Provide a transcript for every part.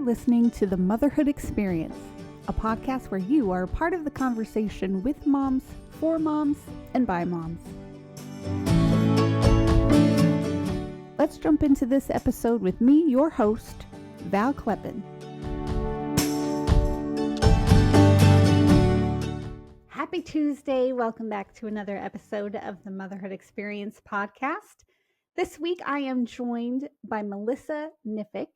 listening to The Motherhood Experience, a podcast where you are a part of the conversation with moms, for moms, and by moms. Let's jump into this episode with me, your host, Val Kleppen. Happy Tuesday. Welcome back to another episode of the Motherhood Experience podcast. This week, I am joined by Melissa Knific,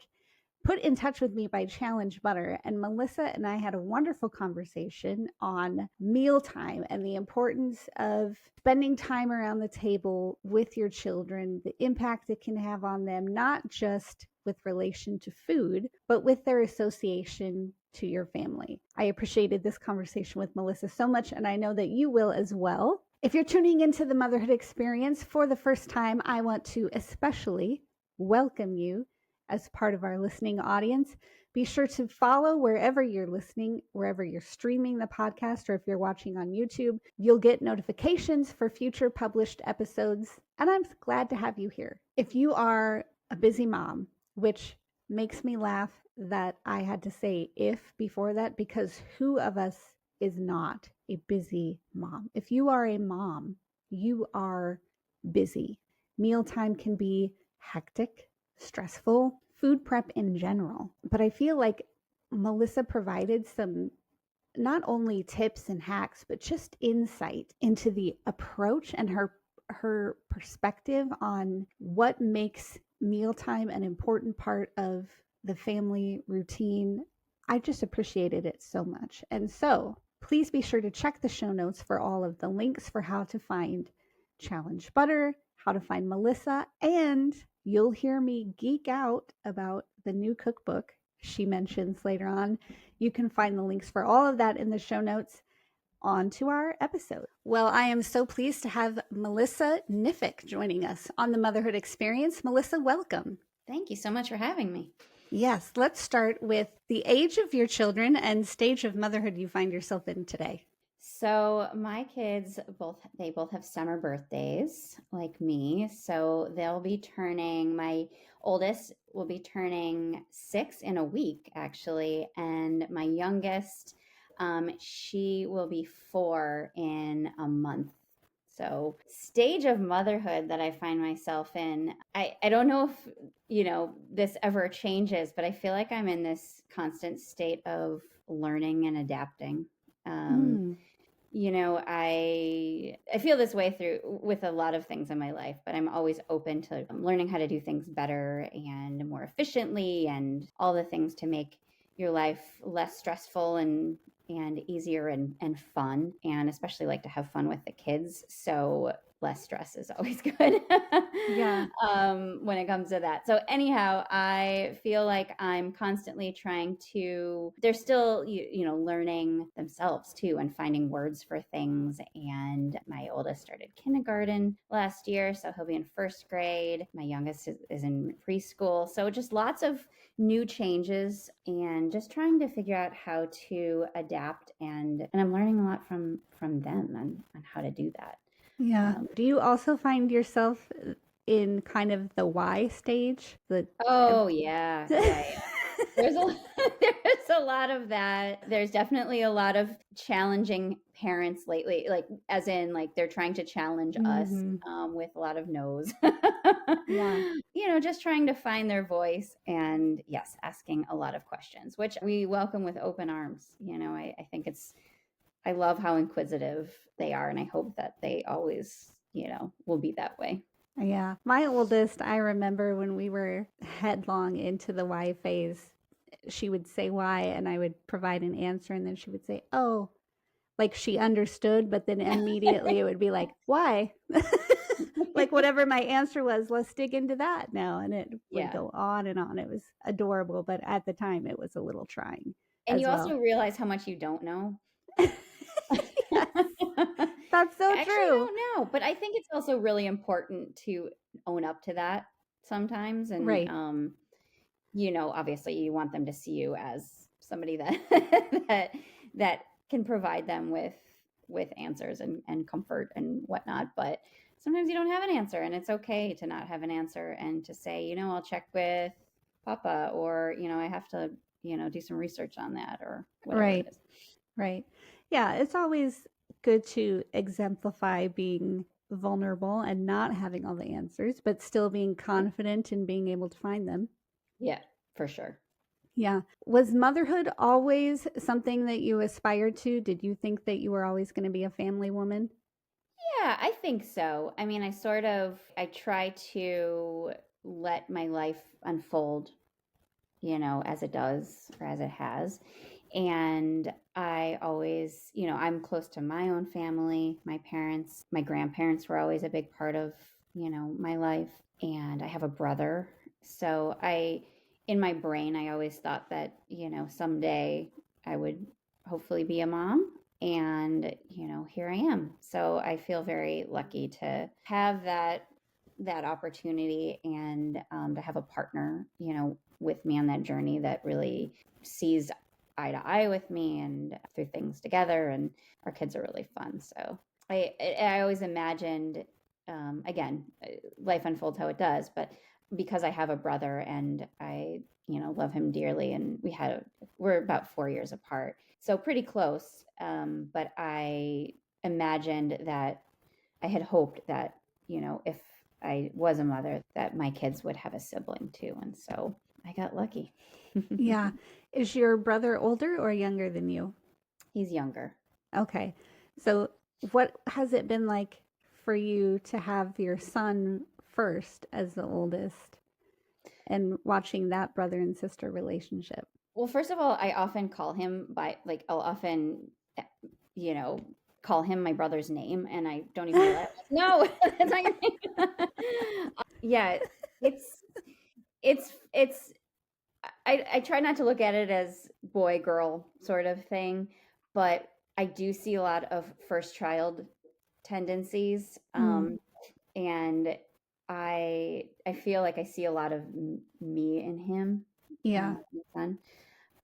put in touch with me by Challenge Butter. And Melissa and I had a wonderful conversation on mealtime and the importance of spending time around the table with your children, the impact it can have on them, not just with relation to food, but with their association to your family. I appreciated this conversation with Melissa so much, and I know that you will as well. If you're tuning into the Motherhood Experience for the first time, I want to especially welcome you as part of our listening audience. Be sure to follow wherever you're listening, wherever you're streaming the podcast, or if you're watching on YouTube, you'll get notifications for future published episodes. And I'm glad to have you here. If you are a busy mom, which makes me laugh that I had to say if before that, because who of us is not a busy mom? If you are a mom, you are busy. Mealtime can be hectic, stressful, food prep in general. But I feel like Melissa provided some not only tips and hacks, but just insight into the approach and her perspective on what makes mealtime an important part of the family routine. I just appreciated it so much. And so please be sure to check the show notes for all of the links for how to find Challenge Butter, how to find Melissa, and you'll hear me geek out about the new cookbook she mentions later on. You can find the links for all of that in the show notes. On to our episode. Well, I am so pleased to have Melissa Knific joining us on the Motherhood Experience. Melissa, welcome. Thank you so much for having me. Yes, let's start with the age of your children and stage of motherhood you find yourself in today. So my kids both have summer birthdays like me. So they'll be turning, my oldest will be turning 6 in a week actually. And my youngest, she will be 4 in a month. So stage of motherhood that I find myself in, I don't know if, this ever changes, but I feel like I'm in this constant state of learning and adapting. I feel this way with a lot of things in my life, but I'm always open to learning how to do things better and more efficiently and all the things to make your life less stressful and easier and fun, and especially like to have fun with the kids. So less stress is always good. Yeah. When it comes to that. So anyhow, I feel like I'm constantly they're still, learning themselves too and finding words for things. And my oldest started kindergarten last year, so he'll be in 1st grade. My youngest is in preschool. So just lots of new changes and just trying to figure out how to adapt. And I'm learning a lot from them on how to do that. Yeah. Do you also find yourself in kind of the why stage? Yeah. There's a lot of that. There's definitely a lot of challenging parents lately, like as in like they're trying to challenge us with a lot of no's. Yeah. Just trying to find their voice and yes, asking a lot of questions, which we welcome with open arms. I think I love how inquisitive they are, and I hope that they always, will be that way. Yeah. My oldest, I remember when we were headlong into the why phase, she would say why, and I would provide an answer, and then she would say, oh, like she understood, but then immediately it would be like, why? Like whatever my answer was, let's dig into that now. And it would go on and on. It was adorable, but at the time it was a little trying. And you also realize how much you don't know. That's so I true. I don't know, but I think it's also really important to own up to that sometimes. And, right. Obviously you want them to see you as somebody that that can provide them with answers and comfort and whatnot. But sometimes you don't have an answer, and it's okay to not have an answer and to say, I'll check with Papa, or, I have to do some research on that or whatever Right. it is. Right. Yeah, it's always good to exemplify being vulnerable and not having all the answers, but still being confident and being able to find them. Yeah, for sure. Yeah. Was motherhood always something that you aspired to? Did you think that you were always going to be a family woman? Yeah, I think so. I mean, I try to let my life unfold, as it does or as it has. And I always, I'm close to my own family. My parents, my grandparents were always a big part of, my life. And I have a brother. So in my brain, I always thought that, someday I would hopefully be a mom. And, here I am. So I feel very lucky to have that opportunity and to have a partner, with me on that journey that really sees eye to eye with me and through things together. And our kids are really fun. So I always imagined, again, life unfolds how it does, but because I have a brother and I, love him dearly, and we're about 4 years apart, so pretty close. But I imagined that I had hoped that, if I was a mother, that my kids would have a sibling too. And so I got lucky. Yeah. Is your brother older or younger than you? He's younger. Okay. So, what has it been like for you to have your son first as the oldest and watching that brother and sister relationship? Well, first of all, I often call him by, like, I'll often, eh, you know, call him my brother's name, and I don't even realize. No, that's not your name. Yeah, it's it's I try not to look at it as boy girl sort of thing, but I do see a lot of first child tendencies, Mm, and I feel like I see a lot of me in him, yeah. my son,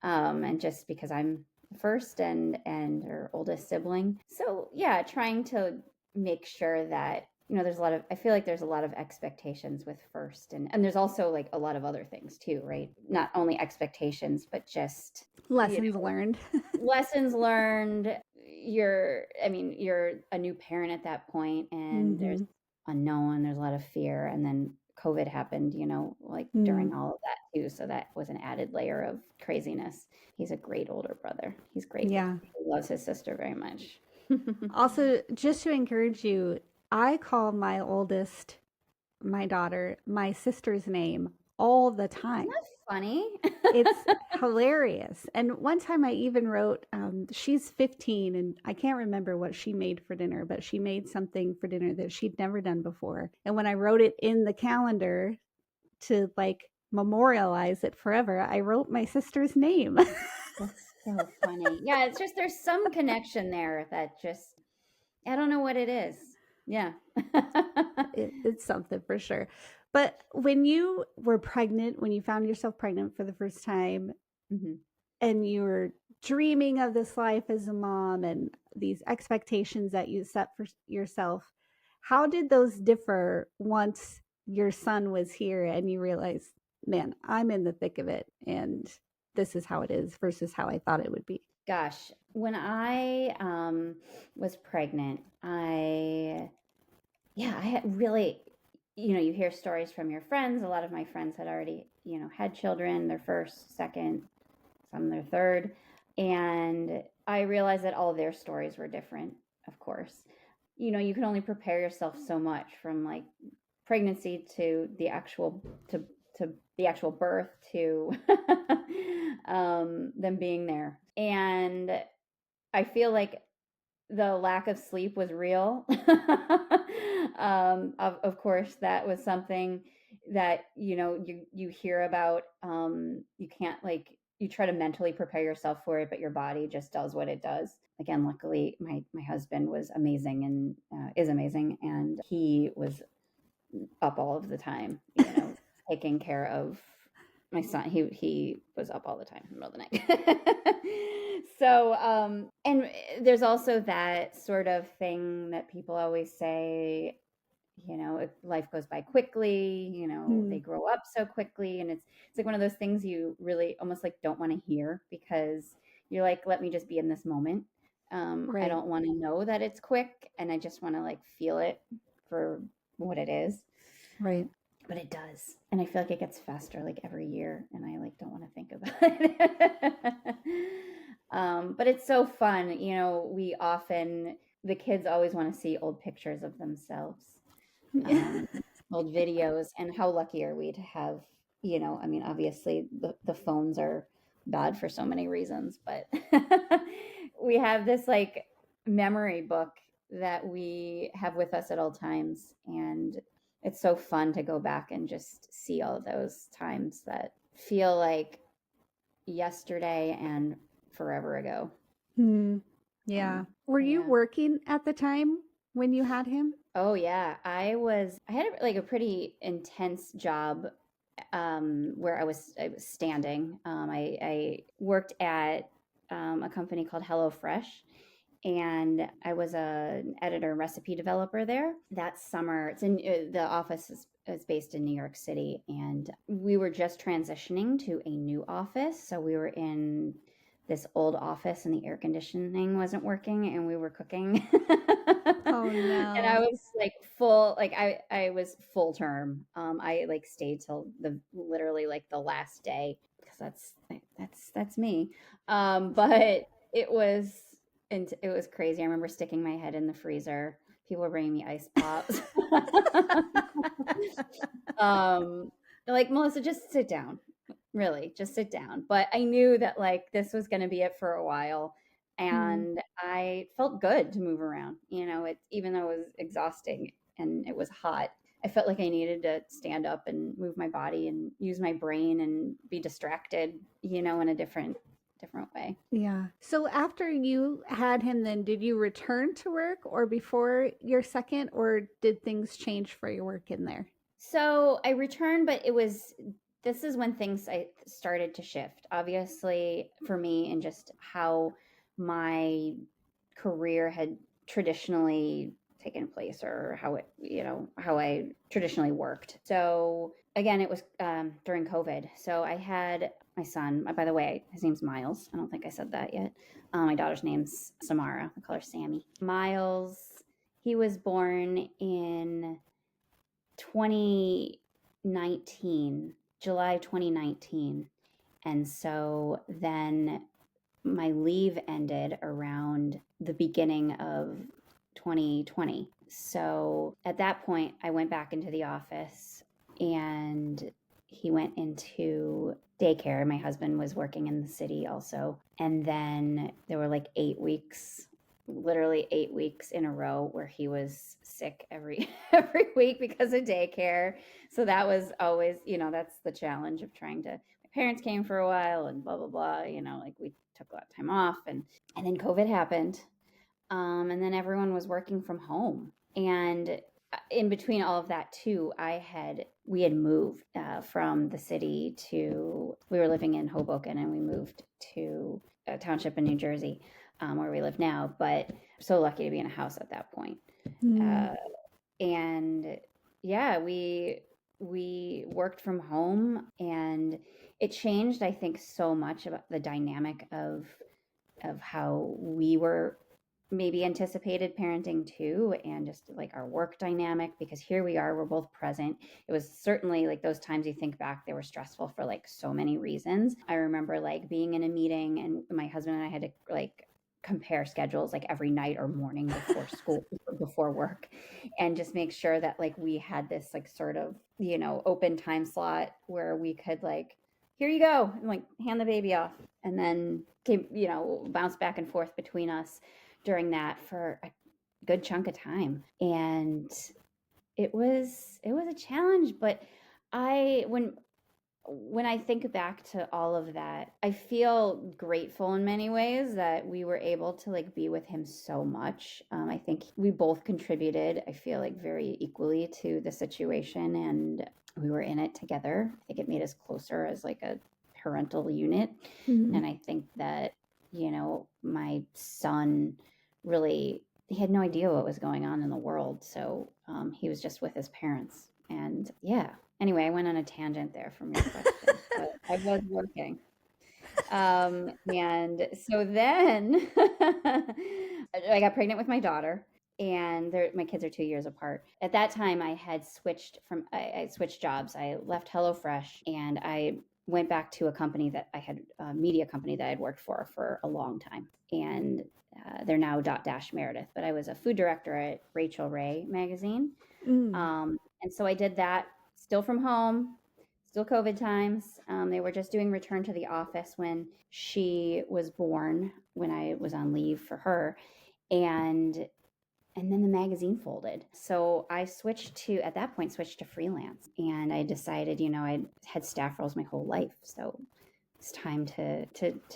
and just because I'm the first and her oldest sibling, so yeah, trying to make sure that I feel like there's a lot of expectations with first, and there's also like a lot of other things too, right? Not only expectations, but just Lessons learned. lessons learned. You're a new parent at that point, and there's Hmm. unknown, there's a lot of fear, and then COVID happened, like Mm, during all of that too, so that was an added layer of craziness. He's a great older brother. He's great. yeah. He loves his sister very much. Also, just to encourage you, I call my oldest, my daughter, my sister's name all the Isn't time. that funny? It's hilarious. And one time I even wrote, she's 15 and I can't remember what she made for dinner, but she made something for dinner that she'd never done before. And when I wrote it in the calendar to like memorialize it forever, I wrote my sister's name. That's so funny. Yeah, it's just there's some connection there that just I don't know what it is. Yeah. It's something for sure. But when you were pregnant, when you found yourself pregnant for the first time, Mhm. and you were dreaming of this life as a mom and these expectations that you set for yourself, how did those differ once your son was here and you realized, man, I'm in the thick of it and this is how it is versus how I thought it would be? Gosh, when I was pregnant, I had really, you hear stories from your friends. A lot of my friends had already, had children, their first, second, some their third. And I realized that all of their stories were different, of course. You can only prepare yourself so much from like pregnancy to the actual birth to them being there. And I feel like the lack of sleep was real. Of course, that was something that you hear about. You can't like you try to mentally prepare yourself for it, but your body just does what it does. Again, luckily, my husband was amazing and is amazing, and he was up all of the time, taking care of my son. He was up all the time in the middle of the night. So, and there's also that sort of thing that people always say, life goes by quickly, they grow up so quickly. And it's like one of those things you really almost like don't want to hear, because you're like, let me just be in this moment. I Right. don't want to know that it's quick, and I just want to like feel it for what it is. Right. But it does. And I feel like it gets faster like every year, and I like don't want to think about it. But it's so fun. The kids always want to see old pictures of themselves, old videos. And how lucky are we to have, obviously the phones are bad for so many reasons, but we have this like memory book that we have with us at all times. And it's so fun to go back and just see all of those times that feel like yesterday and forever ago. Yeah. Were you working at the time when you had him? Oh yeah, I had like a pretty intense job, where I was standing. I worked at a company called HelloFresh, and I was an editor and recipe developer there. That summer, the office is based in New York City, and we were just transitioning to a new office. So we were in this old office, and the air conditioning wasn't working, and we were cooking. Oh no. And I was like I was full term. I like stayed till literally like the last day, because that's me. But it was crazy. I remember sticking my head in the freezer. People were bringing me ice pops. Like, Melissa, just sit down. Really, just sit down. But I knew that like this was going to be it for a while, and I felt good to move around. Even though it was exhausting and it was hot, I felt like I needed to stand up and move my body and use my brain and be distracted, in a different way. Yeah. So after you had him, then did you return to work or before your second, or did things change for your work in there? So I returned, but this is when things I started to shift, obviously, for me, and just how my career had traditionally taken place, or how I traditionally worked. So again, it was during COVID. So I had my son, by the way, his name's Miles. I don't think I said that yet. My daughter's name's Samara. I call her Sammy. Miles, he was born in 2019, July 2019. And so then my leave ended around the beginning of 2020. So at that point, I went back into the office, and he went into daycare. My husband was working in the city also. And then there were like 8 weeks, literally 8 weeks in a row, where he was sick every week because of daycare. So that was always, that's the challenge of trying to. My parents came for a while, and blah blah blah. Like we took a lot of time off, and then COVID happened, and then everyone was working from home. And in between all of that too, we had moved from the city we were living in Hoboken, and we moved to a township in New Jersey, where we live now. But so lucky to be in a house at that point. And yeah, we worked from home, and it changed, I think, so much about the dynamic of how we were maybe anticipated parenting too, and just like our work dynamic, because here we are, we're both present. It was certainly like those times you think back, they were stressful for like so many reasons. I remember like being in a meeting, and my husband and I had to like compare schedules like every night or morning before school, before work, and just make sure that like we had this like sort of open time slot where we could like, here you go, and like hand the baby off, and then bounce back and forth between us during that for a good chunk of time. And it was a challenge, but when I think back to all of that, I feel grateful in many ways that we were able to like be with him so much. I think we both contributed, I feel like, very equally to the situation, and we were in it together. I think it made us closer as like a parental unit. And I think that, my son really he had no idea what was going on in the world. So he was just with his parents. And yeah, anyway, I went on a tangent there from your question, but I was working. And so then I got pregnant with my daughter, and my kids are 2 years apart. At that time, I had switched I switched jobs. I left HelloFresh, and I went back to a company that I had a media company that I'd worked for a long time, and they're now Dash Meredith. But I was a food director at Rachel Ray magazine, and so I did that still from home, still COVID times. They were just doing return to the office when she was born, when I was on leave for her. And then the magazine folded. So I at that point, switched to freelance. And I decided, I had staff roles my whole life. So it's time to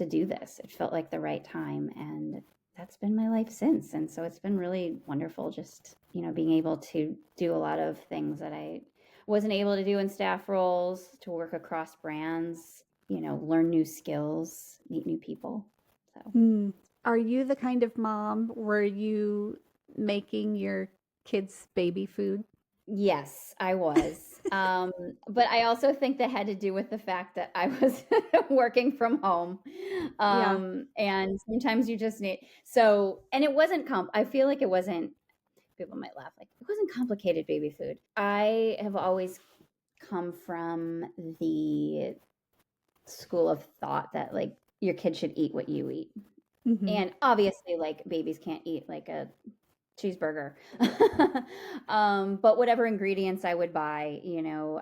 do this. It felt like the right time. And that's been my life since. And so it's been really wonderful just, being able to do a lot of things that I wasn't able to do in staff roles, to work across brands, learn new skills, meet new people. So Are you the kind of mom where you making your kids baby food? yes, I was. But I also think that had to do with the fact that I was working from home. Yeah. And sometimes you just need, so, and it wasn't, I feel like it wasn't, people might laugh, like, it wasn't complicated baby food. I have always come from the school of thought that, like, your kid should eat what you eat. And obviously, like, babies can't eat like a cheeseburger. But whatever ingredients I would buy,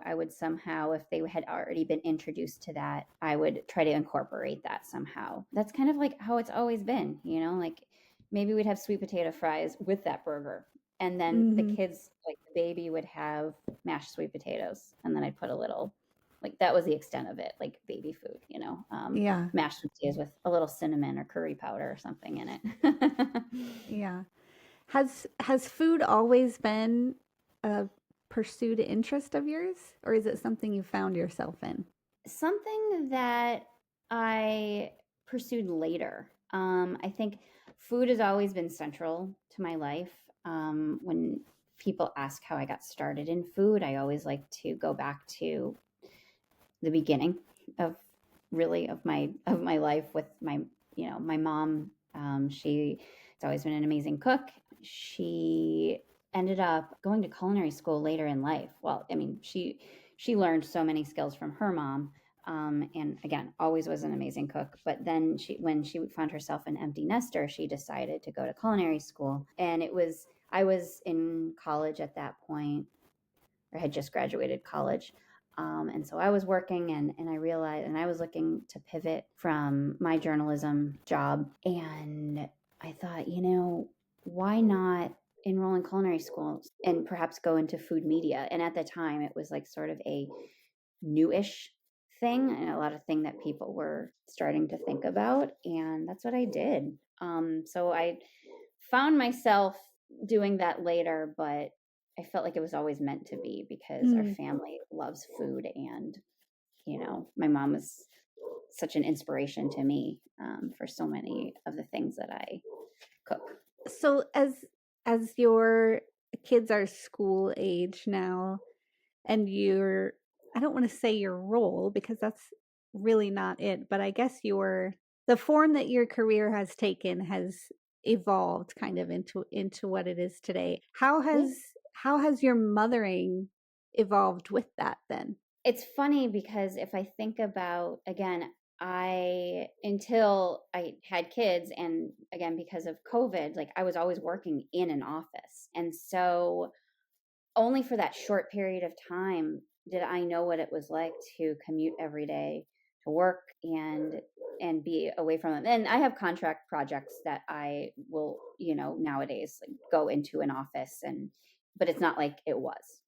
I would somehow, if they had already been introduced to that, I would try to incorporate that somehow. That's kind of like how it's always been, like maybe we'd have sweet potato fries with that burger. And then the kids, like the baby, would have mashed sweet potatoes. And then I'd put a little, like, that was the extent of it, like baby food, Yeah. mashed sweet potatoes with a little cinnamon or curry powder or something in it. Yeah. Has food always been a pursued interest of yours, or is it something you found yourself in? Something that I pursued later. I think food has always been central to my life. When people ask how I got started in food, I always like to go back to the beginning of my life with my mom. She's always been an amazing cook. She ended up going to culinary school later in life. Well, I mean, she learned so many skills from her mom, and again, always was an amazing cook. But then when she found herself an empty nester, she decided to go to culinary school. And I was in college at that point, or had just graduated college. And so I was working, and I realized, and I was looking to pivot from my journalism job. And I thought, why not enroll in culinary school and perhaps go into food media? And at the time, it was like sort of a newish thing, and a lot of thing that people were starting to think about. And that's what I did. So I found myself doing that later, but I felt like it was always meant to be because our family loves food. And, my mom was such an inspiration to me, for so many of the things that I cook. So as your kids are school age now, and I don't want to say your role, because that's really not it, but I guess the form that your career has taken has evolved kind of into what it is today. Yeah. How has your mothering evolved with that then? It's funny because if I think about, again, until I had kids, and again, because of COVID, like, I was always working in an office. And so only for that short period of time did I know what it was like to commute every day to work and be away from them. And I have contract projects that I will, nowadays, like, go into an office, but it's not like it was.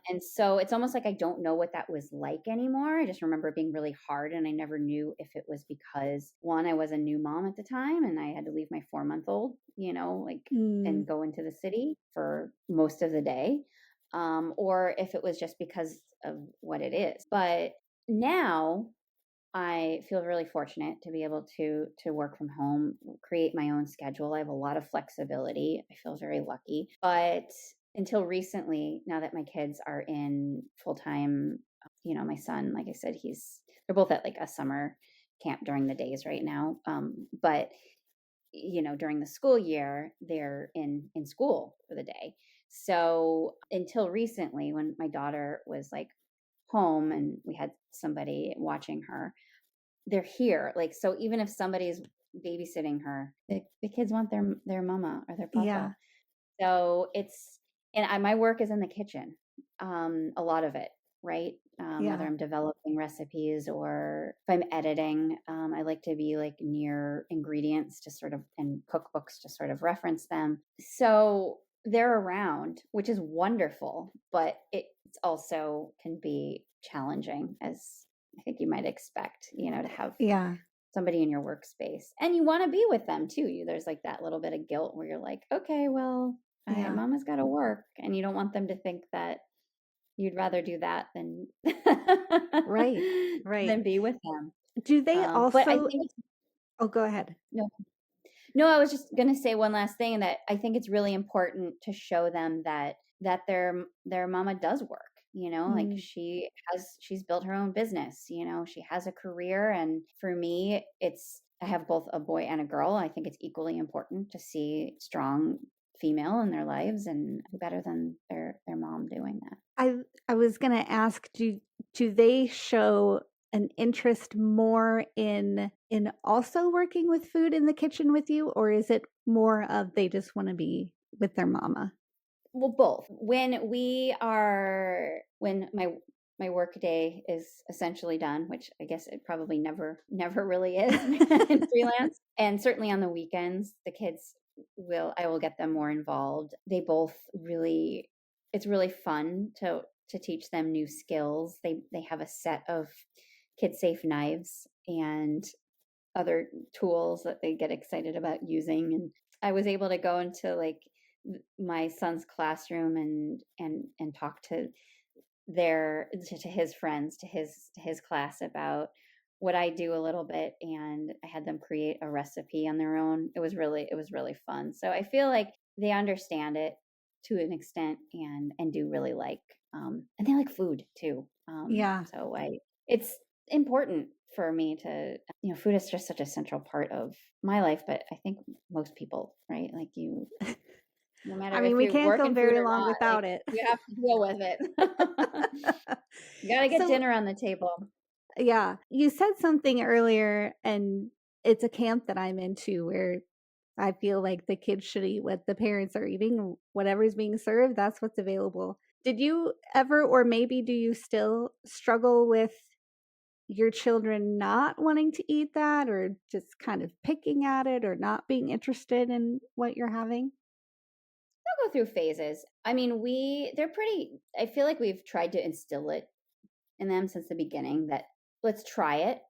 And so it's almost like I don't know what that was like anymore. I just remember it being really hard, and I never knew if it was because, one, I was a new mom at the time and I had to leave my 4-month-old, and go into the city for most of the day, or if it was just because of what it is. But now I feel really fortunate to be able to work from home, create my own schedule. I have a lot of flexibility. I feel very lucky. But until recently, now that my kids are in full time, my son, like I said, they're both at like a summer camp during the days right now. But during the school year, they're in school for the day. So until recently, when my daughter was like home and we had somebody watching her, they're here. Like, so even if somebody's babysitting her, the kids want their mama or their Yeah. papa. So my work is in the kitchen, a lot of it, right? Whether Yeah. I'm developing recipes or if I'm editing, I like to be like near ingredients to sort of, and cookbooks to sort of reference them. So they're around, which is wonderful, but it's also can be challenging, as I think you might expect, to have Yeah. somebody in your workspace, and you want to be with them too. There's like that little bit of guilt where you're like, okay, well, Yeah. mama's got to work, and you don't want them to think that you'd rather do that than Right. Right. than be with them. Do they But I also, think it's oh, go ahead. no, no. I was just gonna say one last thing, that I think it's really important to show them that their mama does work. Like Mm, she's built her own business. She has a career, and for me, I have both a boy and a girl. I think it's equally important to see strong female in their lives, and who better than their mom doing that. I was going to ask, do they show an interest more in also working with food in the kitchen with you, or is it more of they just want to be with their mama? Well, both. When my work day is essentially done, which I guess it probably never really is in freelance, and certainly on the weekends, I will get them more involved. They both really, it's really fun to teach them new skills. They have a set of kid safe knives and other tools that they get excited about using. And I was able to go into like my son's classroom and talk to his friends, to his class, about what I do a little bit, and I had them create a recipe on their own. It was really fun. So I feel like they understand it to an extent, and do really like, and they like food too. Yeah. So it's important for me to, food is just such a central part of my life, but I think most people, right? Like no I matter mean, if we you can't work go in food very or long not, like without it. you have to deal with it. You got to get So, dinner on the table. yeah, you said something earlier, and it's a camp that I'm into where I feel like the kids should eat what the parents are eating. Whatever's being served, that's what's available. Did you ever, or maybe do you still struggle with your children not wanting to eat that, or just kind of picking at it, or not being interested in what you're having? They'll go through phases. I mean, I feel like we've tried to instill it in them since the beginning, that let's try it.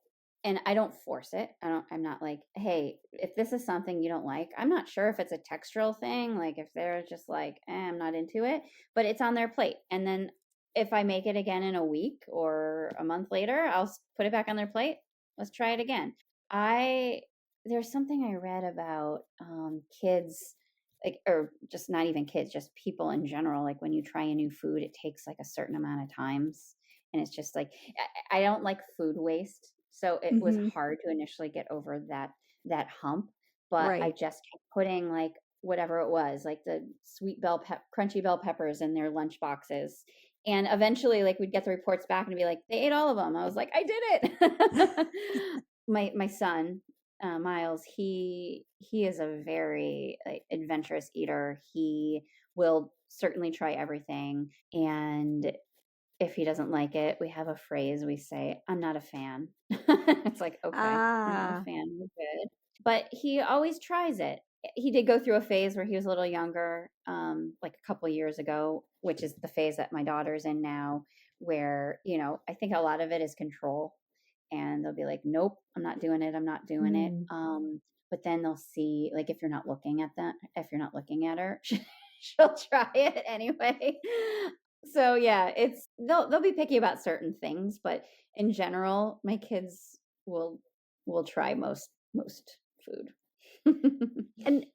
And I don't force it. I'm not like, hey, if this is something you don't like, I'm not sure if it's a textural thing. Like if they're just like, I'm not into it, but it's on their plate. And then if I make it again in a week or a month later, I'll put it back on their plate. Let's try it again. There's something I read about kids, like, or just not even kids, just people in general. Like when you try a new food, it takes like a certain amount of times, and it's just like, I don't like food waste, so it was Hmm. hard to initially get over that hump. But I Right. just kept putting like whatever it was, like the crunchy bell peppers in their lunch boxes, and eventually, like, we'd get the reports back and be like, they ate all of them. I was like, I did it. My son, Miles, he is a very like adventurous eater. He will certainly try everything, and if he doesn't like it, we have a phrase we say, I'm not a fan. It's like, okay, you're not a Ah, fan, we're good. But he always tries it. He did go through a phase where he was a little younger, like a couple years ago, which is the phase that my daughter's in now, where, I think a lot of it is control. And they'll be like, nope, I'm not doing it. I'm not doing it. mm, But then they'll see, like, if you're not looking at her, she'll try it anyway. So yeah, they'll be picky about certain things, but in general, my kids we'll try most food. And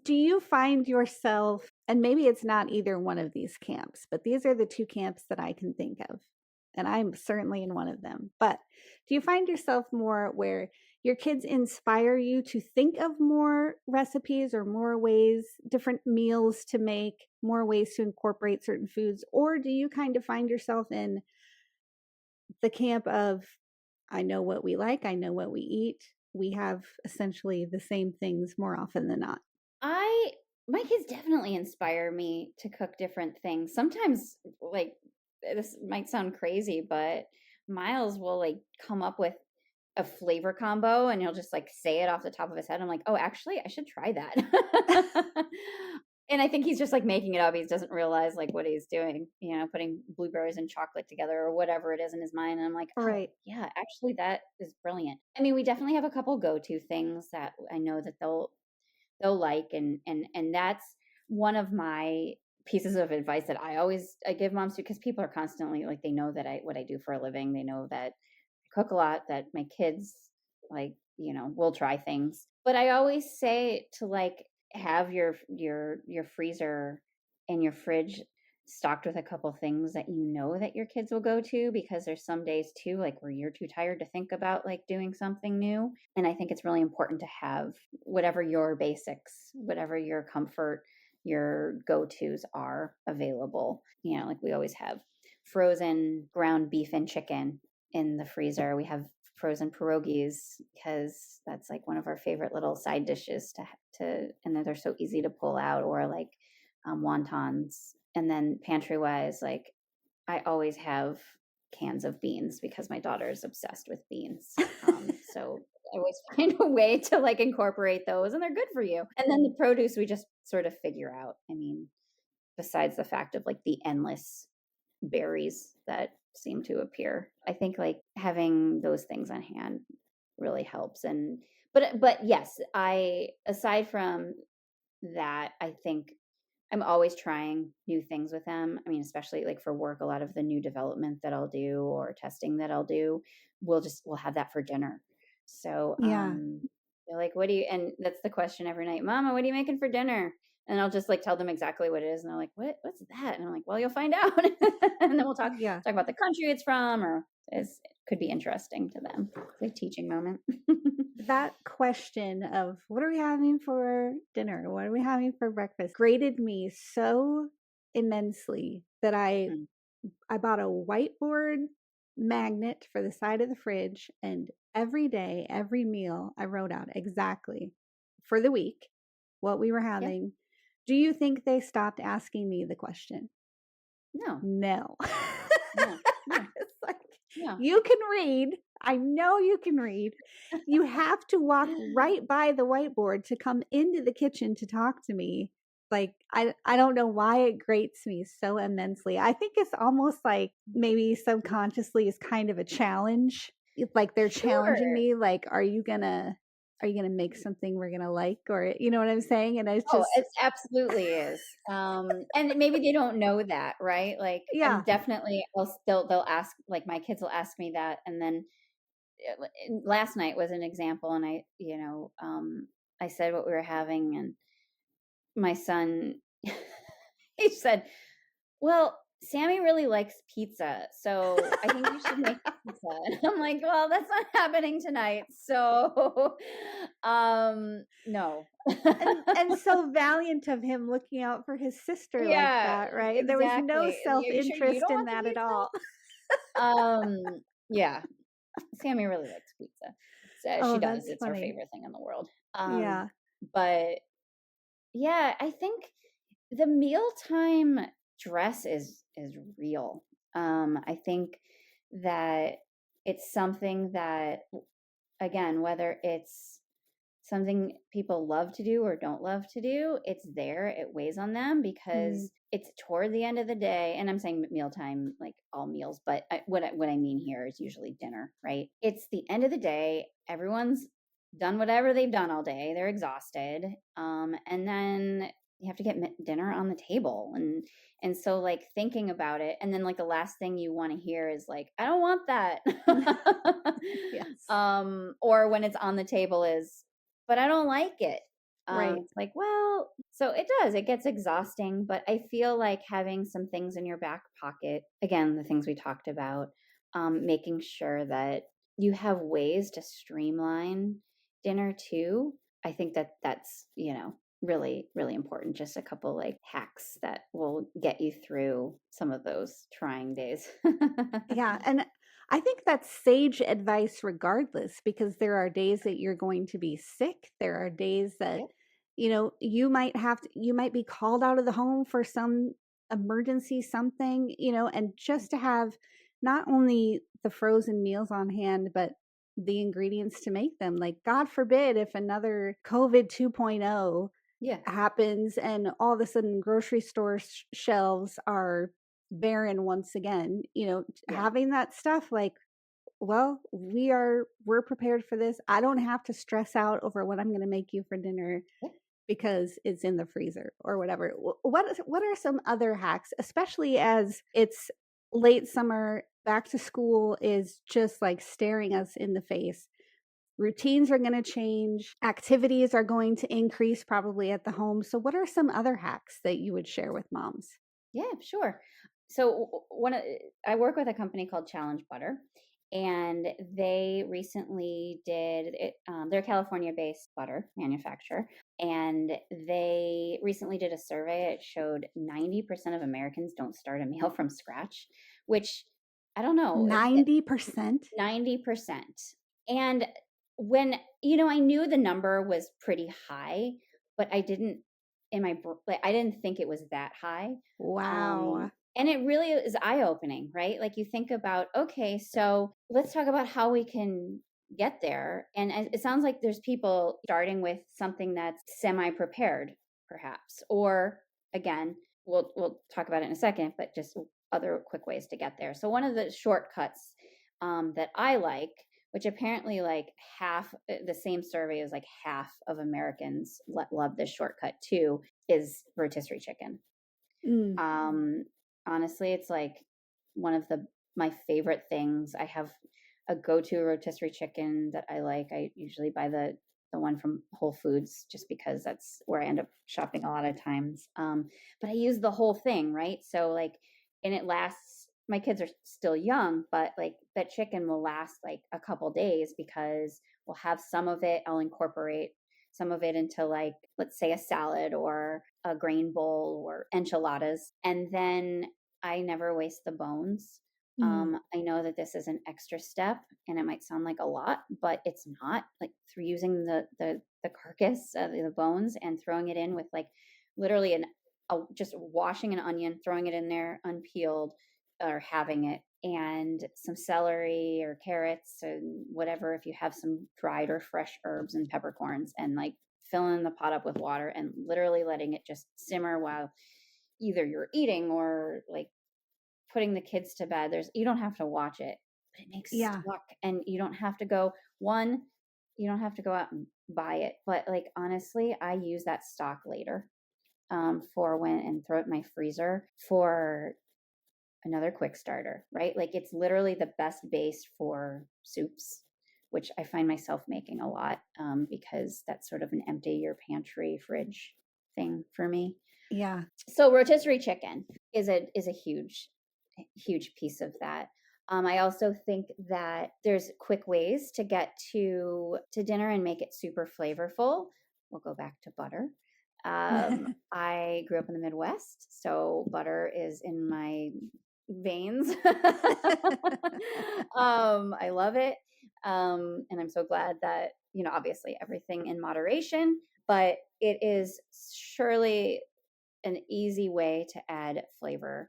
do you find yourself, and maybe it's not either one of these camps, but these are the two camps that I can think of, and I'm certainly in one of them. But do you find yourself more where your kids inspire you to think of more recipes or more ways, different meals to make, more ways to incorporate certain foods? Or do you kind of find yourself in the camp of, I know what we like, I know what we eat, we have essentially the same things more often than not? My kids definitely inspire me to cook different things. Sometimes, like, this might sound crazy, but Miles will like come up with a flavor combo and he'll just like say it off the top of his head. I'm like, oh, actually, I should try that. And I think he's just like making it up. He doesn't realize like what he's doing, putting blueberries and chocolate together or whatever it is in his mind. And I'm like, oh, Right. yeah, actually, that is brilliant. I mean, we definitely have a couple go-to things that I know that they'll like, and that's one of my pieces of advice that I give moms to, because people are constantly like, they know that what I do for a living. They know that I cook a lot, that my kids like, will try things. But I always say to like have your freezer and your fridge stocked with a couple things that that your kids will go to, because there's some days too like where you're too tired to think about like doing something new. And I think it's really important to have whatever your basics, whatever your comfort, your go-tos are available. Like we always have frozen ground beef and chicken in the freezer. We have frozen pierogies because that's like one of our favorite little side dishes and they're so easy to pull out, or like wontons. And then pantry wise, like I always have cans of beans because my daughter is obsessed with beans. So I always find a way to like incorporate those, and they're good for you. And then the produce we just sort of figure out. I mean, besides the fact of like the endless berries that seem to appear, I think like having those things on hand really helps. And but yes, aside from that, I think I'm always trying new things with them. I mean, especially like for work, a lot of the new development that I'll do or testing that I'll do, we'll have that for dinner. So, Yeah. they're like, what do you, and that's the question every night, Mama, what are you making for dinner? And I'll just like tell them exactly what it is. And they're like, what's that? And I'm like, well, you'll find out. And then we'll talk Yeah. about the country it's from, or it could be interesting to them. It's like a teaching moment. That question of what are we having for dinner? What are we having for breakfast? Grated me so immensely that I bought a whiteboard magnet for the side of the fridge, and every day, every meal, I wrote out exactly for the week what we were having. Yeah. Do you think they stopped asking me the question? No. No. No. It's like, no. You can read. I know you can read. You have to walk right by the whiteboard to come into the kitchen to talk to me. Like, I don't know why it grates me so immensely. I think it's almost like maybe subconsciously is kind of a challenge. It's like they're challenging me. Like, are you gonna make something we're gonna like, or you know what I'm saying? And it's just, it absolutely is. And maybe they don't know that, right? Like, yeah. I'm definitely, they'll ask, like my kids will ask me that, and then last night was an example, and I said what we were having, and my son, he said, well, Sammy really likes pizza, so I think you should make pizza. And I'm like, well, that's not happening tonight. So, no. and so valiant of him looking out for his sister like that, right? Exactly. There was no self-interest in that at all. Yeah. Sammy really likes pizza. So she does. It's her favorite thing in the world. Yeah. But yeah, I think the mealtime dress is real. I think that it's something that, again, whether it's something people love to do or don't love to do, it's there. It weighs on them because it's toward the end of the day. And I'm saying mealtime, like all meals, but what I mean here is usually dinner, right? It's the end of the day. Everyone's done whatever they've done all day. They're exhausted. And then you have to get dinner on the table. And so like thinking about it, and then like the last thing you want to hear is like, I don't want that. Yes. Or when it's on the table is, but I don't like it. Right. It's like, well, so it gets exhausting, but I feel like having some things in your back pocket, again, the things we talked about, making sure that you have ways to streamline dinner too. I think that that's, really, really important. Just a couple like hacks that will get you through some of those trying days. Yeah, and I think that's sage advice regardless, because there are days that you're going to be sick. There are days that, Yep. you might be called out of the home for some emergency something, and just to have not only the frozen meals on hand, but the ingredients to make them. Like, God forbid if another COVID 2.0 Yeah. happens and all of a sudden grocery store shelves are barren once again, Yeah. having that stuff like, well, we're prepared for this. I don't have to stress out over what I'm going to make you for dinner Yeah. because it's in the freezer or whatever. What are some other hacks, especially as it's late summer, back to school is just like staring us in the face. Routines are going to change, activities are going to increase probably at the home. So what are some other hacks that you would share with moms? Yeah, sure. So I work with a company called Challenge Butter, and they recently did it. They're a California-based butter manufacturer, and they recently did a survey. It showed 90% of Americans don't start a meal from scratch, which I don't know. 90%? 90%. And when, I knew the number was pretty high, but I didn't like I didn't think it was that high. Wow. And it really is eye-opening, right? Like you think about, okay, so let's talk about how we can get there. And it sounds like there's people starting with something that's semi-prepared, perhaps, or again, we'll talk about it in a second, but just other quick ways to get there. So one of the shortcuts that I like, which apparently like the same survey is like half of Americans love this shortcut too, is rotisserie chicken. Mm. Honestly, it's like one of my favorite things. I have a go-to rotisserie chicken that I like. I usually buy the one from Whole Foods just because that's where I end up shopping a lot of times. But I use the whole thing, right? So like, and it lasts. My kids are still young, but like that chicken will last like a couple days because we'll have some of it. I'll incorporate some of it into like, let's say a salad or a grain bowl or enchiladas. And then I never waste the bones. Mm. I know that this is an extra step and it might sound like a lot, but it's not. Like through using the carcass, the bones, and throwing it in with like literally just washing an onion, throwing it in there unpeeled, or having it, and some celery or carrots and whatever, if you have some dried or fresh herbs and peppercorns, and like filling the pot up with water and literally letting it just simmer while either you're eating or like putting the kids to bed. You don't have to watch it, but it makes Yeah. stock, and you don't have to go out and buy it. But like honestly, I use that stock later for when, and throw it in my freezer for another quick starter, right? Like it's literally the best base for soups, which I find myself making a lot because that's sort of an empty your pantry fridge thing for me. Yeah. So rotisserie chicken is a huge piece of that. I also think that there's quick ways to get to dinner and make it super flavorful. We'll go back to butter. I grew up in the Midwest, so butter is in my veins. I love it. And I'm so glad that, obviously everything in moderation, but it is surely an easy way to add flavor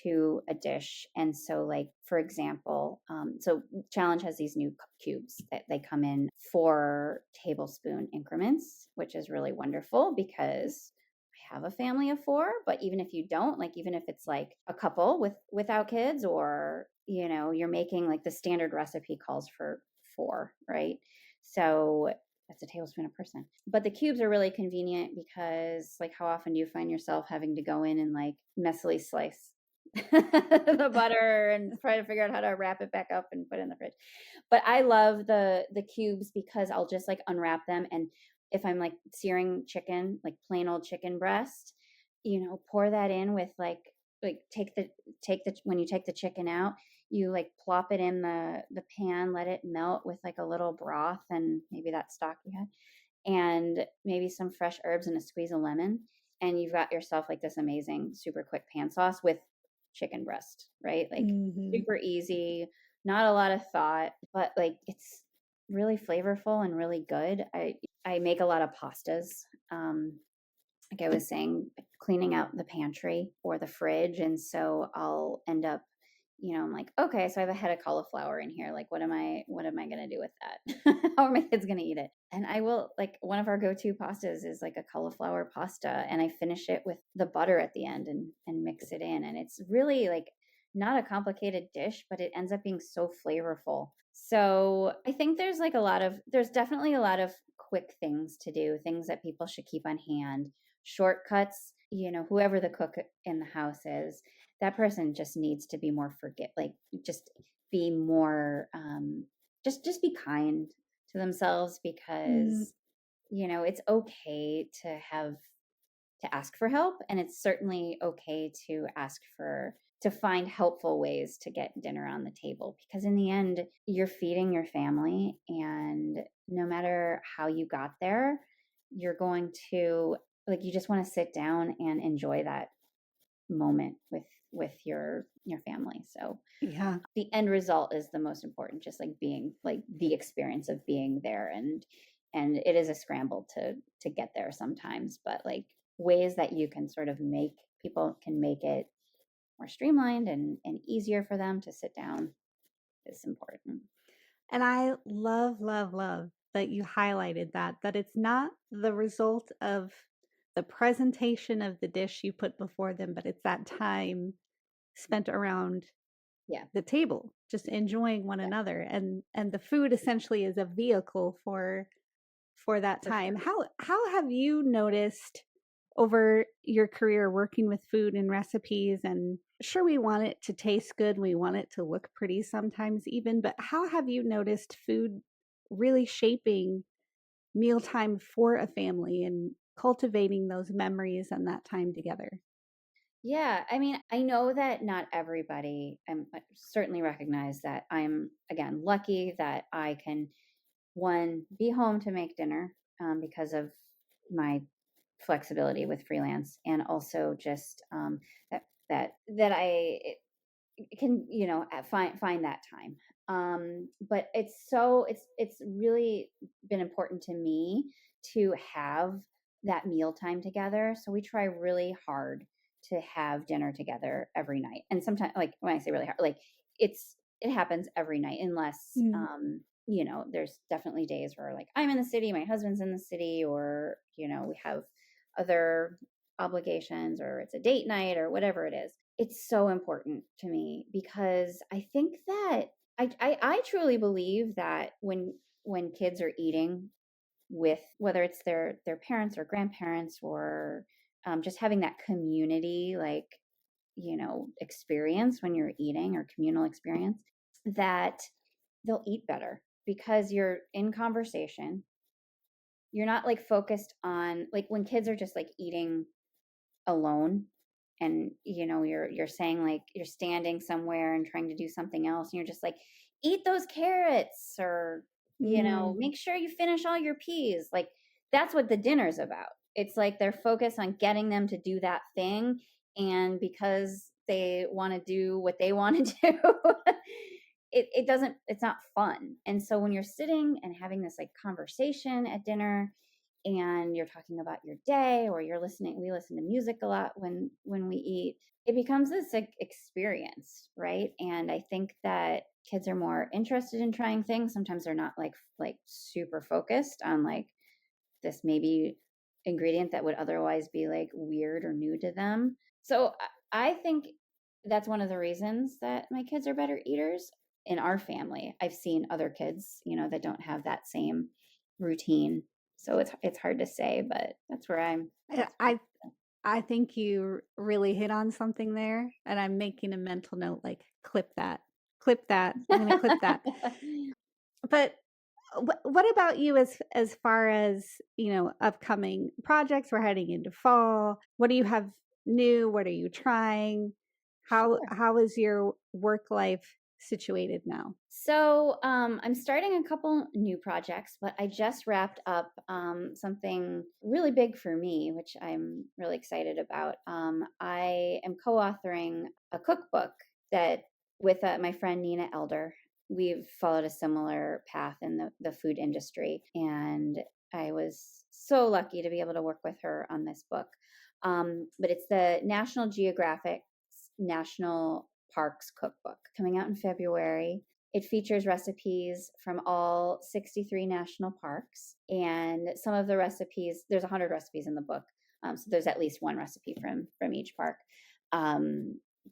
to a dish. And so like, for example, so Challenge has these new cubes that they come in 4 tablespoon increments, which is really wonderful because I have a family of 4, but even if you don't, like, even if it's like a couple without kids, or, you're making like the standard recipe calls for 4, right? So that's a tablespoon a person. But the cubes are really convenient because, like, how often do you find yourself having to go in and like messily slice the butter and try to figure out how to wrap it back up and put it in the fridge? But I love the cubes because I'll just like unwrap them, and if I'm like searing chicken, like plain old chicken breast, pour that in with like take the when you take the chicken out, you like plop it in the pan, let it melt with like a little broth and maybe that stock you had, and maybe some fresh herbs and a squeeze of lemon, and you've got yourself like this amazing super quick pan sauce with chicken breast, right? Like super easy, not a lot of thought, but like it's really flavorful and really good. I make a lot of pastas. Like I was saying, cleaning out the pantry or the fridge. And so I'll end up, I'm like, okay, so I have a head of cauliflower in here. Like, what am I going to do with that? How are my kids going to eat it? And I will, like, one of our go-to pastas is like a cauliflower pasta. And I finish it with the butter at the end and mix it in. And it's really like not a complicated dish, but it ends up being so flavorful. So I think there's definitely a lot of quick things to do, things that people should keep on hand, shortcuts. Whoever the cook in the house is, that person just needs to be more just be more just be kind to themselves, because it's okay to ask for help, and it's certainly okay to find helpful ways to get dinner on the table, because in the end you're feeding your family, and no matter how you got there, you're going to, like, you just want to sit down and enjoy that moment with your family. So Yeah. the end result is the most important, just like being like the experience of being there, and it is a scramble to get there sometimes, but like ways that you can sort of people can make it more streamlined and easier for them to sit down is important. And I love, love, love that you highlighted that it's not the result of the presentation of the dish you put before them, but it's that time spent around Yeah. the table, just enjoying one another. And the food essentially is a vehicle for that time. How have you noticed over your career working with food and recipes, and sure, we want it to taste good, we want it to look pretty sometimes even, but how have you noticed food really shaping mealtime for a family and cultivating those memories and that time together? Yeah, I mean, I know that not everybody, I certainly recognize that I'm, again, lucky that I can, one, be home to make dinner, because of my flexibility with freelance, and also just that I can, find that time. But it's really been important to me to have that meal time together. So we try really hard to have dinner together every night. And sometimes, like, when I say really hard, like it happens every night, unless there's definitely days where like I'm in the city, my husband's in the city, or we have other obligations, or it's a date night, or whatever it is. It's so important to me, because I think that I truly believe that when kids are eating with, whether it's their parents or grandparents, or just having that community, like, experience when you're eating, or communal experience, that they'll eat better, because you're in conversation. You're not like focused on, like, when kids are just like eating alone, and you're saying, like, you're standing somewhere and trying to do something else, and you're just like, eat those carrots, or make sure you finish all your peas. Like, that's what the dinner's about. It's like they're focused on getting them to do that thing, and because they want to do what they want to do, it's not fun. And so when you're sitting and having this like conversation at dinner, and you're talking about your day, or we listen to music a lot when we eat, it becomes this like experience, right? And I think that kids are more interested in trying things. Sometimes they're not like super focused on like this maybe ingredient that would otherwise be like weird or new to them. So I think that's one of the reasons that my kids are better eaters. In our family, I've seen other kids, that don't have that same routine. So it's hard to say, but that's where I I think you really hit on something there, and I'm making a mental note, like, clip that, clip that. I'm gonna clip that. But what about you as far as, upcoming projects? We're heading into fall. What do you have new? What are you trying? Sure. How is your work life situated now? So I'm starting a couple new projects, but I just wrapped up something really big for me, which I'm really excited about. I am co-authoring a cookbook that with my friend Nina Elder. We've followed a similar path in the food industry, and I was so lucky to be able to work with her on this book. But it's the National Geographic National Parks Cookbook coming out in February. It features recipes from all 63 national parks, and some of the recipes, there's 100 recipes in the book. So there's at least one recipe from each park.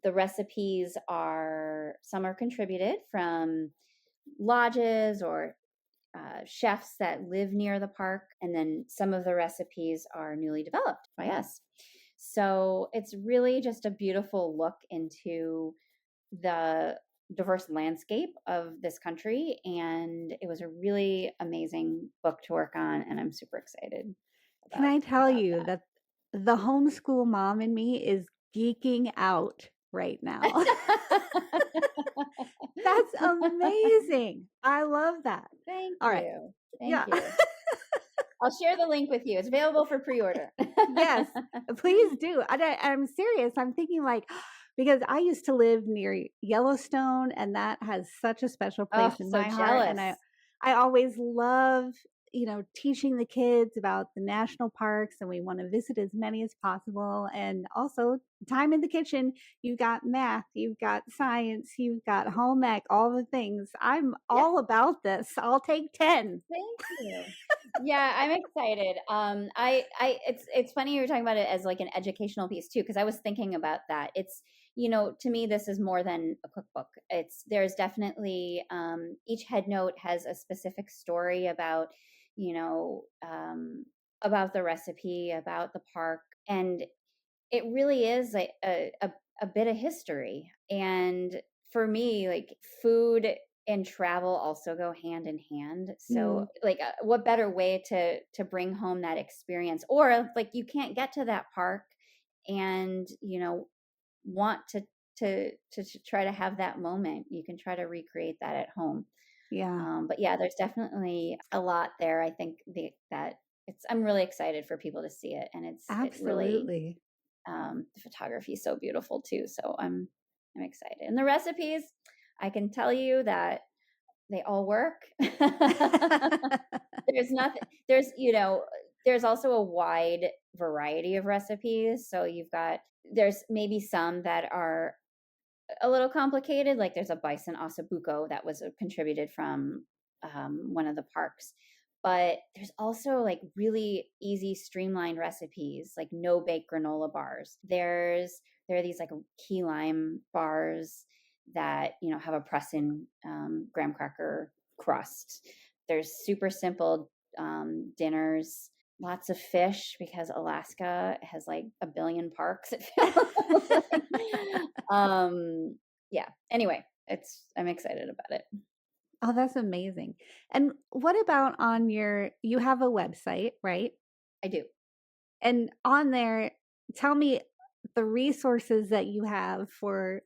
The recipes some are contributed from lodges or chefs that live near the park, and then some of the recipes are newly developed by us. So it's really just a beautiful look into the diverse landscape of this country. And it was a really amazing book to work on. And I'm super excited Can I tell about you that the homeschool mom in me is geeking out right now? that. That's amazing. I love that. Thank All right. you. Yeah. Thank you. I'll share the link with you. It's available for pre-order. Yes, please do. I'm serious. I'm thinking like, because I used to live near Yellowstone, and that has such a special Oh, place in so my heart. jealous. And I always love, teaching the kids about the national parks, and we want to visit as many as possible. And also, time in the kitchen, you've got math, you've got science, you've got home ec, all the things. I'm Yeah. all about this. I'll take 10. Thank you. Yeah, I'm excited. It's funny you're talking about it as like an educational piece too, because I was thinking about that. It's, to me, this is more than a cookbook. There's definitely, each head note has a specific story about, you know, um, about the recipe, about the park. And it really is a bit of history. And for me, like food and travel also go hand in hand. So Mm, like what better way to bring home that experience, or if, like you can't get to that park and want to try to have that moment, you can try to recreate that at home. yeah, But yeah, there's definitely a lot there. I think that I'm really excited for people to see it, and it really absolutely. the photography is so beautiful too. So I'm excited. And the recipes, I can tell you that they all work. There's nothing. There's also a wide variety of recipes. So there's maybe some that are a little complicated. Like there's a bison ossobuco that was contributed from one of the parks. But there's also like really easy streamlined recipes, like no bake granola bars. There are these like key lime bars that have a press-in graham cracker crust. There's super simple dinners, lots of fish because Alaska has like a billion parks. It feels like. Yeah. Anyway, I'm excited about it. Oh, that's amazing. And what about you have a website, right? I do. And on there, tell me the resources that you have for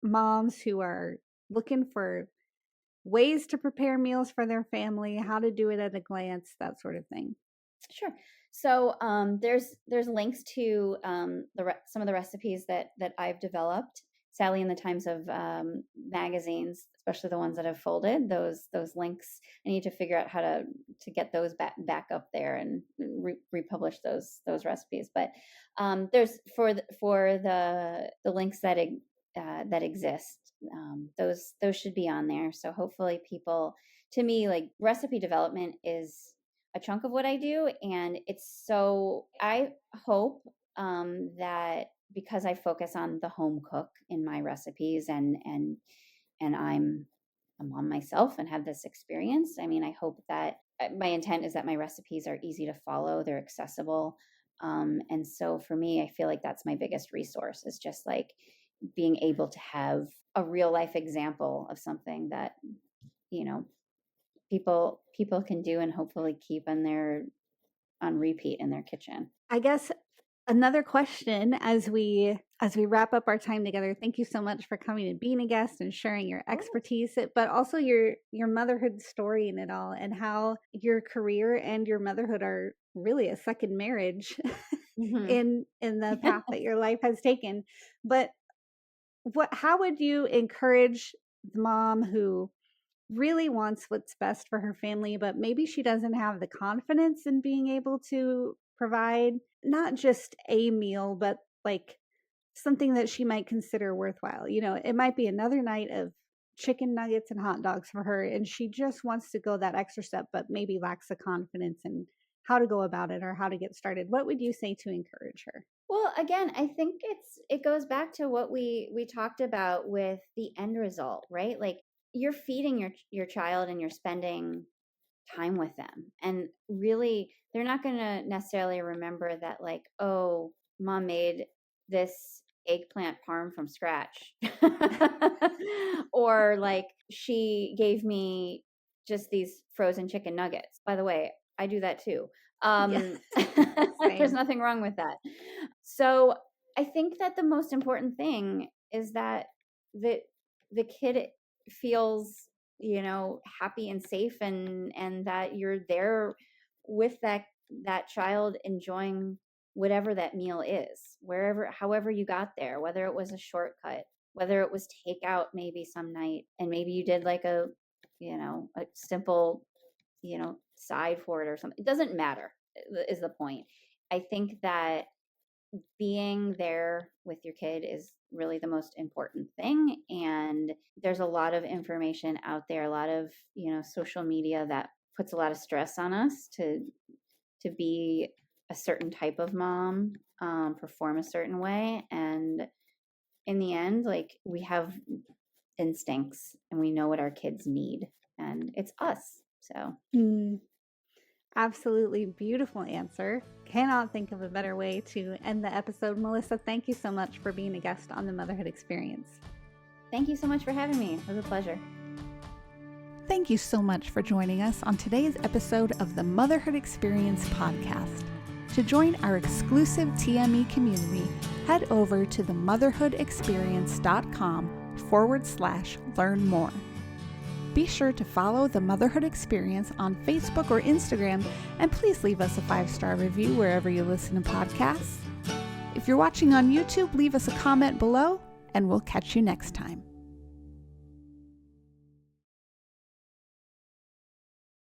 moms who are looking for ways to prepare meals for their family, how to do it at a glance, that sort of thing. Sure. So there's links to some of the recipes that I've developed. Sally in the Times of magazines, especially the ones that have folded, those links. I need to figure out how to get those back up there and republish those recipes. But there's for the links that exist. Those should be on there. So hopefully people, to me, like recipe development is a chunk of what I do. And I hope that because I focus on the home cook in my recipes and I'm a mom myself and have this experience. I mean, I hope that my intent is that my recipes are easy to follow, they're accessible. And so for me, I feel like that's my biggest resource, is just like being able to have a real life example of something that, you know, people can do and hopefully keep on repeat in their kitchen. I guess another question as we wrap up our time together. Thank you so much for coming and being a guest and sharing your expertise, but also your motherhood story in it all, and how your career and your motherhood are really a second marriage in the path that your life has taken. But how would you encourage the mom who really wants what's best for her family, but maybe she doesn't have the confidence in being able to provide not just a meal, but like something that she might consider worthwhile? You know, it might be another night of chicken nuggets and hot dogs for her, and she just wants to go that extra step, but maybe lacks the confidence in how to go about it or how to get started. What would you say to encourage her? Well, again, I think it goes back to what we talked about with the end result, right? Like, you're feeding your child and you're spending time with them, and really they're not going to necessarily remember that, like, oh, mom made this eggplant parm from scratch or like she gave me just these frozen chicken nuggets. By the way, I do that too. There's nothing wrong with that. So I think that the most important thing is that the kid feels, you know, happy and safe, and that you're there with that child, enjoying whatever that meal is, however you got there, whether it was a shortcut, whether it was takeout maybe some night, and maybe you did like a simple, side for it or something. It doesn't matter, is the point. I think that being there with your kid is really the most important thing. And there's a lot of information out there, a lot of, social media that puts a lot of stress on us to be a certain type of mom, perform a certain way. And in the end, like, we have instincts and we know what our kids need, and it's us. So absolutely beautiful answer. Cannot think of a better way to end the episode. Melissa, thank you so much for being a guest on the Motherhood Experience. Thank you so much for having me. It was a pleasure. Thank you so much for joining us on today's episode of the Motherhood Experience podcast. To join our exclusive TME community, head over to themotherhoodexperience.com/learn more. Be sure to follow the Motherhood Experience on Facebook or Instagram, and please leave us a 5-star review wherever you listen to podcasts. If you're watching on YouTube, leave us a comment below, and we'll catch you next time.